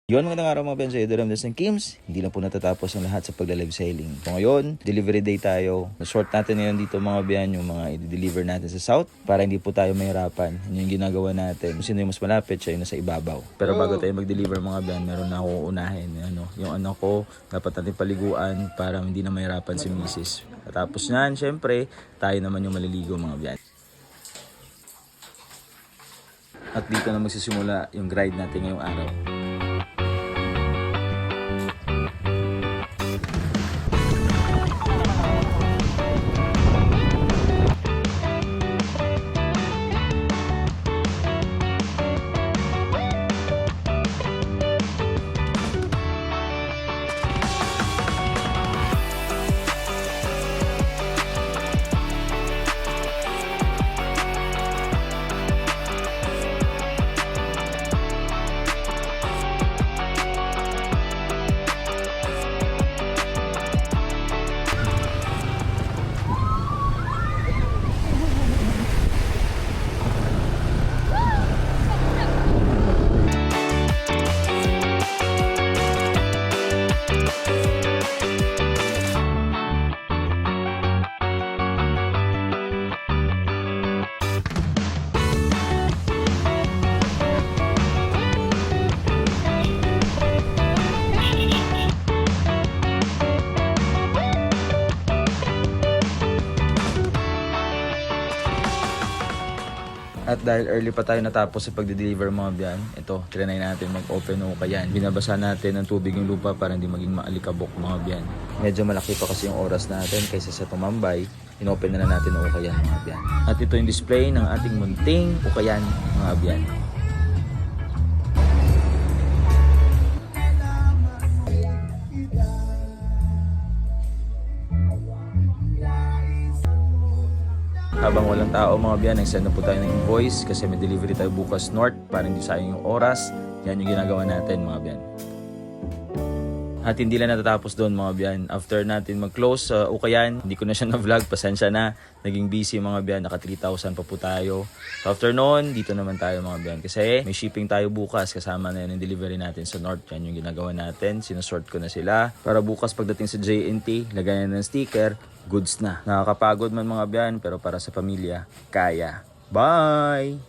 Yun, magandang araw mga Ben, sa Edoram ng Kims. Hindi lang po natatapos ang lahat sa pagla-live selling. So ngayon, delivery day tayo. Na-sort natin ngayon dito mga Ben, yung mga i-deliver natin sa south para hindi po tayo mahirapan. Yun yung ginagawa natin. Kung sino yung mas malapit, siya yung nasa ibabaw. Pero bago tayo mag-deliver mga Ben, meron na ako unahin. Yung anak ko, dapat natin paliguan para hindi na mahirapan si Mrs. At tapos yan, syempre, tayo naman yung maliligo mga Ben. At dito na magsisimula yung grind natin ngayong araw. At dahil early pa tayo natapos sa pagde-deliver mga biyan, ito, trinay natin mag-open o kayan. Binabasa natin ng tubig yung lupa para hindi maging maalikabok mga biyan. Medyo malaki pa kasi yung oras natin kaysa sa tumambay. Inopen na natin ang ukayan mga biyan. At ito yung display ng ating munting ukayan mga biyan. Habang walang tao mga biyan, nag-send na po tayo ng invoice kasi may delivery tayo bukas north para hindi sayang yung oras. Yan yung ginagawa natin mga biyan. At hindi lang natatapos doon mga biyan. After natin mag-close sa ukayan, hindi ko na siya na-vlog, pasensya na. Naging busy mga biyan, naka 3,000 pa po tayo. So after noon, dito naman tayo mga biyan. Kasi may shipping tayo bukas, kasama na yun yung delivery natin sa north. Yan yung ginagawa natin, sinusort ko na sila. Para bukas pagdating sa JNT, lagayan ng sticker, goods na. Nakakapagod man mga biyan, pero para sa pamilya, kaya. Bye!